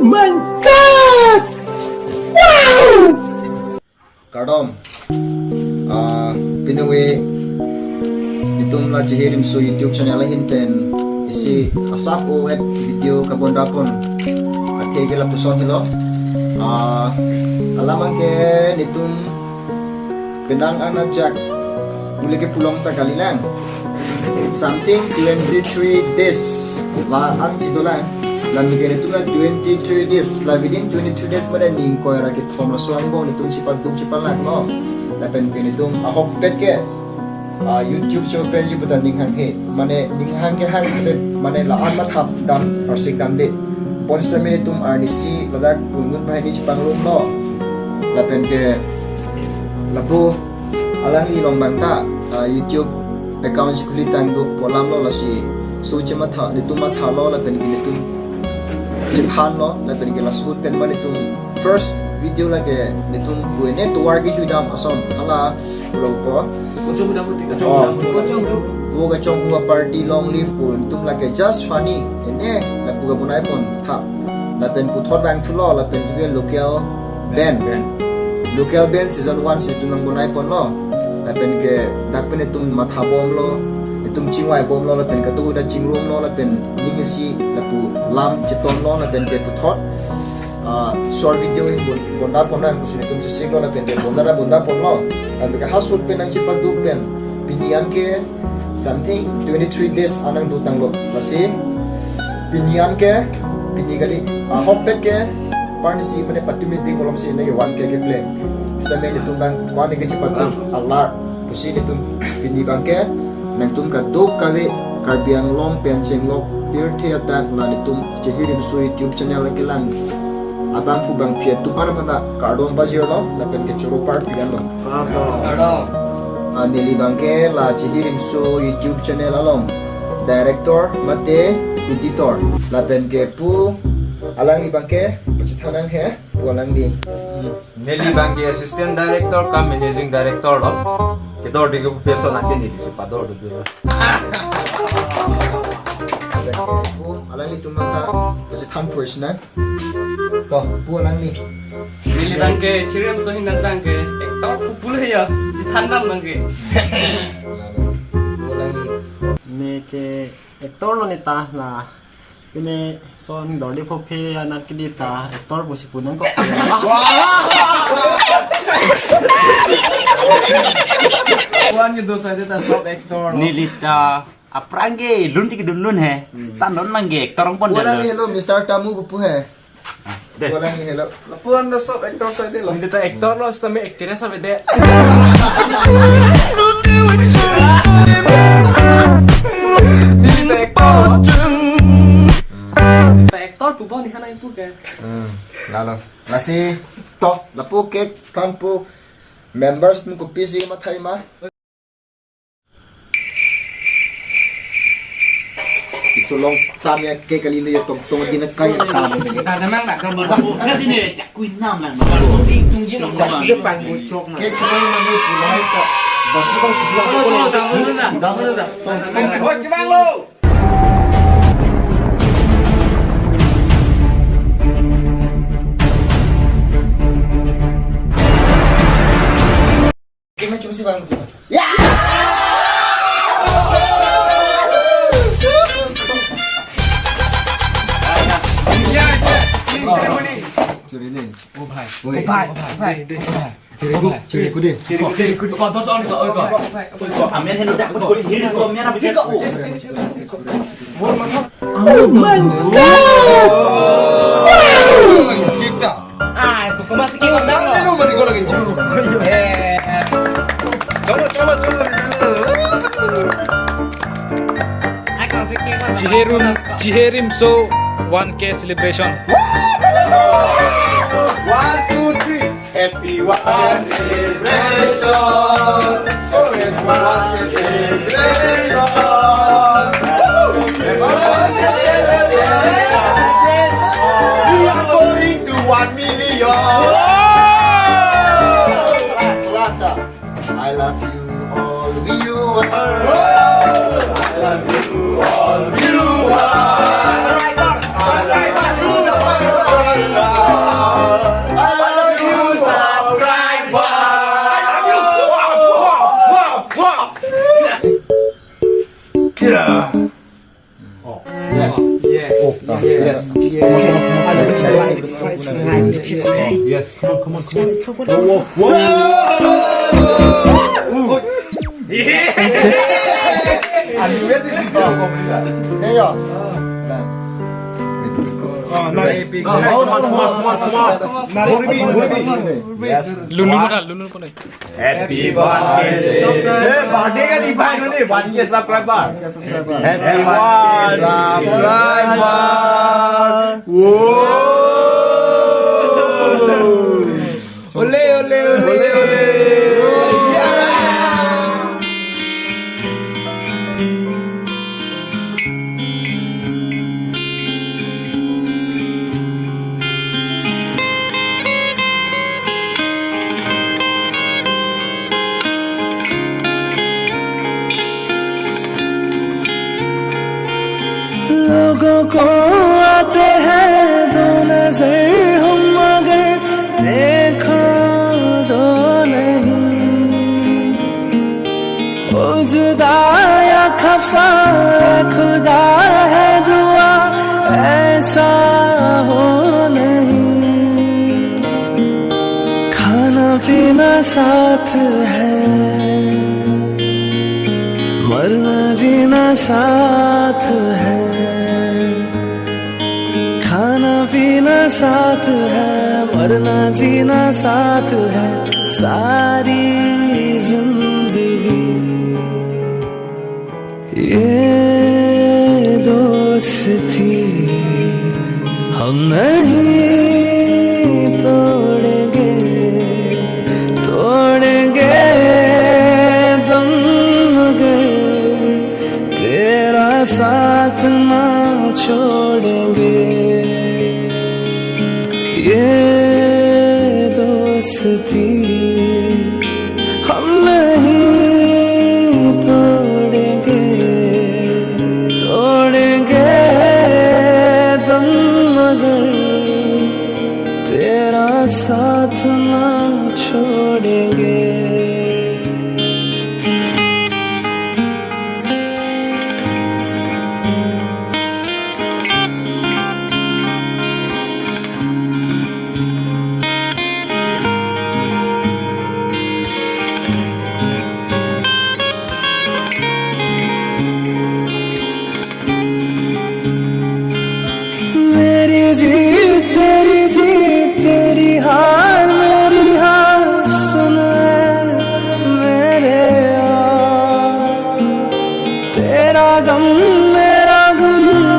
my god! Wow! Kardom, pinangwi itong la Chihirim so YouTube channel hinten isi asap o web video kabondapon at hegel ang puso nilo. Alaman ke nitong pinang anajak muli ke pulong tagalilang something 23 days la an sidola la migere tu la 23 days la within 22 days pada ning ko ra kit thom la suang bo nitong sipat duk sipalat no la pen ke nitong ahok pet ke YouTube channel yu pada ning hang he mane ning hang ke hang mane la an mat hap dam arsik dam de pons la mine tum RDC ladak kungun bahini chipanglum no la pen ke la bu alang li long banta YouTube account sikuli tanggo polam lo la si so chema tha ni tuma tha lo la pen ki tum jithan lo la pen ki la sud pen mane tum first video la ke ni tum buene to war ki judam asom ala lo ko Kocong udah putih kan? Kocong tuh. Buka chong buka party long live pun tum la ke just funny ene la buka bunai pun tha la pen puthot bang thulo la pen tuge local band season 1 se tu nang bunai pun lo la pen ke dak pen tum matha bom lo tum chingwai bom lo la pen ka tu da chingrum lo la pen ningesi la pu lam chiton lo la pen ke puthot short video in bondar pon na kusini tum chesing lo la pen ke bondar pon lo abi ka hasut pen ang chipat du pen pinian ke something 23 days anang du tanglo masi pinian ke pinigali hopet ke parnisi mane patumi ding molom si nege 1k ke play stame ni tumbang kwane ke chipat du allah kusini tum pini bangke nang tum ka do kawe karbiang lom pen chenglok pir the atak na ni tum Chihirim so YouTube channel ke lang abang fu bang pia tu para mata kardom bazir lo la pen ke choro part pian lo nili bangke la Chihirim so YouTube channel alom director mate editor la pen ke pu alang ni bangke pachithanang he pu alang di Nelly Bangi assistant director kam managing director lo. Kita order ke peso nanti nih si pador dulu. pu alang ni tumata pachithan person to pu alang ni Nili bangke Chihirim so hinat bangke ektor kupul ya di thandam bangke pu alang ni Neke ektor lo nita na ini son doli popi anak kita ektor busi punang kok. Kuan gitu saja ta sob ektor Nilita aprange lun tiki dun he tan don mangge torong pon pu alang ni dal hello Mr. Tamu pu he pu alang ni hello Lapuan na sob actor sa dilo. Hindi ta ektor lo sa me ektire sa bede Nili ta ektor ta ektor kupon di kana ipu ke lalo nasi to lapu cake kampu members nu ko pisi mathai ma itulong tamya ke kali lu tong tong din kai ta mo ta namang nak nanti nih cak kuin nam lah so ting tung jin cak ke pang go chok na ke chok na ni pulai to bas bang sibla ko Mo ta mo na Hoy, kibang lo. ke macam si bang curi ni oh bhai curi ku deh Kau dos on kau kau amen hello tak ko hiri ko mera pikir ko Oh my god! kita ah itu kau masih kau dah lu mari ko lagi coba aku fikir Chihirim so 1K celebration. 1, 2, 3. Happy one celebration. Oh, happy one celebration. We are going to 1 million. I love you all of you I love you all. You are. Yes, come on. Ayo. Lulu pun ada. Happy birthday. Birthday ka divine ni 1K subscriber. Happy birthday subscriber. Ole ole ole ole. लोगों को आते हैं दो नजर हम मगर देखो दो नहीं ओ जुदा या खफा खुदा है दुआ ऐसा हो नहीं खाना पीना साथ है मरना जीना साथ है खाना पीना साथ है मरना जीना साथ है सारी जिंदगी ये दोस्ती हम नहीं तोड़ेंगे तोड़ेंगे दम मगर तेरा साथ ना छोड़ेंगे ये दोस्ती हम नहीं तोड़ेंगे तोड़ेंगे दम मगर तेरा साथ ना छोड़ेंगे मेरी जीत तेरी हाल मेरी हाल सुन मेरे यार तेरा गम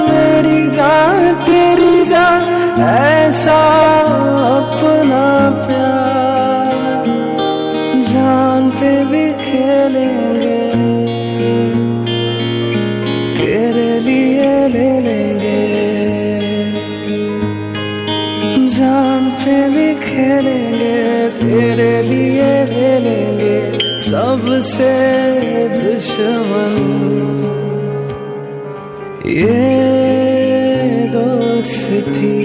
मेरी जान तेरी जान ऐसा अपना प्यार जान पे भी खेलेंगे तेरे लिए ले लेंगे जान पे भी खेलेंगे तेरे लिए ले लेंगे सबसे दुश्मन ये दोस्ती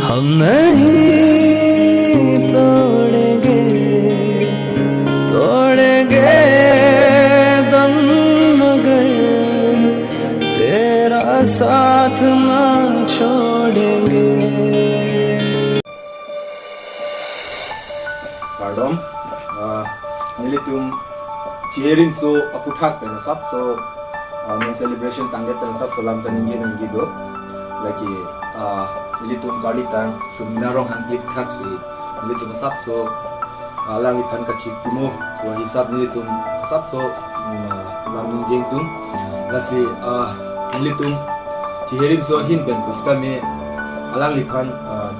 हम नहीं तोड़ेंगे तोड़ेंगे दम मगर तेरा साथ ना छोड़ेंगे Pardon, nilitum cheering so aputhak pen sab so men celebration tangget pen sab solam taninge nangi do lagi nilitum kali tang suminarong hantik thak si nilitum sab so alang ikan kacik timo wa hisab nilitum sab so lamning jeng tum lasi nilitum cheering so hin pen pusta me alang likan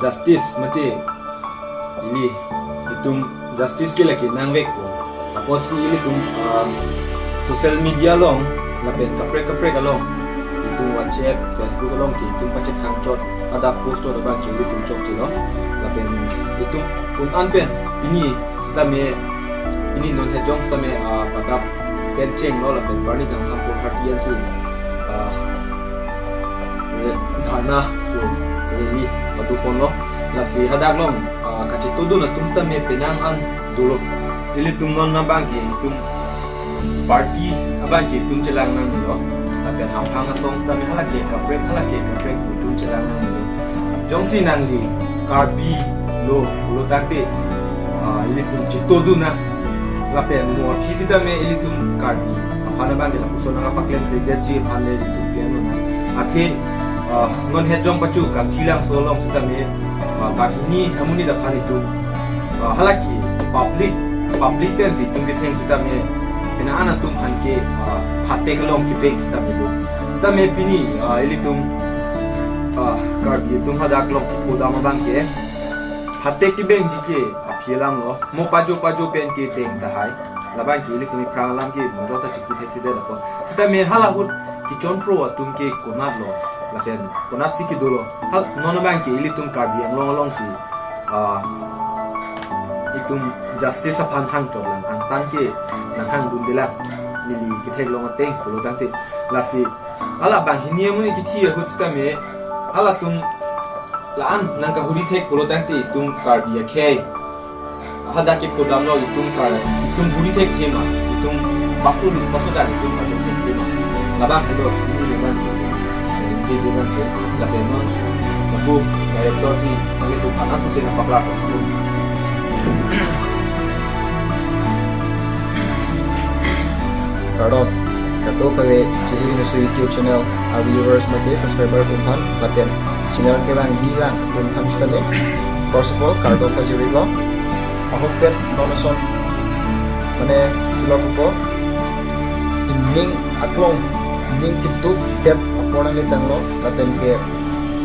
justice mate ini itum justice ke lagi nangwek ko apos ini tum social media long lapen kapre kalong itum WhatsApp Facebook long ki itum pachet hangchot ada post or ba ki itum chok ti no lapen itum un anpen ini sta me ini non he jong sta me padap pen cheng no lapen barni jang sam ko hatian su dhana ko ini padu kono nasi hadak long kacit tudo na tumsta me penang an dulo ili tum non na bangki tum party abangki tum chelang nang no lapen hang song sami halake kaprek itu celang nang jongsi nang li karbi lo tante ini tum cito duna lapen mo kisita me ini tum karbi apana bang la puso nang apaklen brigade ji phale itu piano na athe non he jong pachu kam thilang solong sita me bahini amuni da phani tum halaki public pen si tum ke theng sita me ena ana tum hanke phate kalong ki bek sita me pini ini tum karbi tum hadak long ki poda ma bang ke phate ki beng jike aphilang lo mo pajo pen ke beng ta hai labang ki lik mi pralam ki mo ta chipu the the la ko sita me hala hut ki chon pro tum ke konat lo la fen konat si ki dolo hal non bang ki ili tum karbi ang long si itum justice aphan hang chok lang ang tan ke nang hang dun dela lili ki thek long ateng ko lo tang te la si ala bang hinie mu ki thi hut sita me ala tum laan nang ka huri thek ko lo tang te tum karbi a khe hada ki podam lo itum huri thek thema itum basu da itum ka thek thema laba hado ni man ni je man ke la benon aku director si itu kana tu sina pakla ko Kardo kato kawe chihiri na sa YouTube channel our viewers mate subscriber kumpan lapian channel ke bang bilang kumpan stame first of all Kardo Pajirigo ahopet nonason mane ko inning aklong inning kitu bet apona ni tanglo lapen ke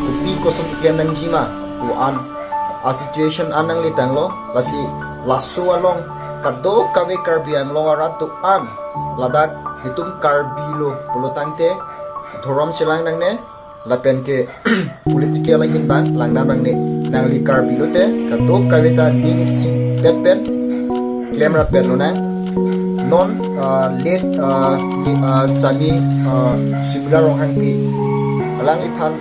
kupi kosong ikan nang jima kuan a situation anang li tanglo lasi lasso along kado kawe karbian long aratu an ladak hitum karbilo ulotangte thoram chilang nang ne lapen ke political langin bang langnam nang ne nang li karbilo te kado kawe ta ningsi pen claim ra pen lona non late sami similar rong hangpi alang iphan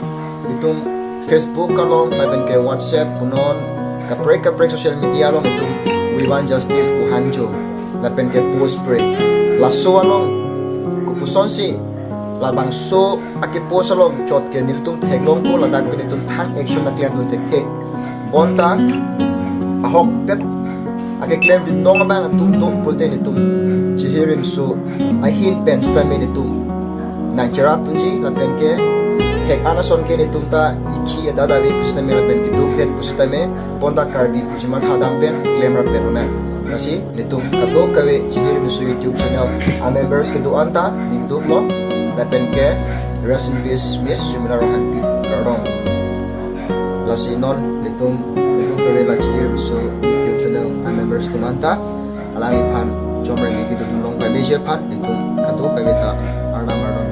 itum Facebook kalong lapen ke WhatsApp punon kaprek social media long itum we want justice ku hanjo lapen ke post pray lasso along kupuson si labang so ake post along chot ke nilitum theglong ko ladak nilitum thang action na claim dun tek bonta ahok pet ake claim din nong bang tum pulte nitum chihirim so I hin pen stamin nitum nang charap tunji lapen ke hek anason ke nitum ta ikhi dada we pusna me lapen ki duk det pusita me bonda karbi pujima thadang pen claim ra pen na nasi nitum kato kawe chihirim so YouTube channel a members ke do anta ning duk lo lapen ke rest in peace miss similar hanpi karong lasi non nitum kawe la chihirim so YouTube channel a members ke manta alangi pan chomre ni ki dulong ba meje pan nitum kato kawe ta arna marna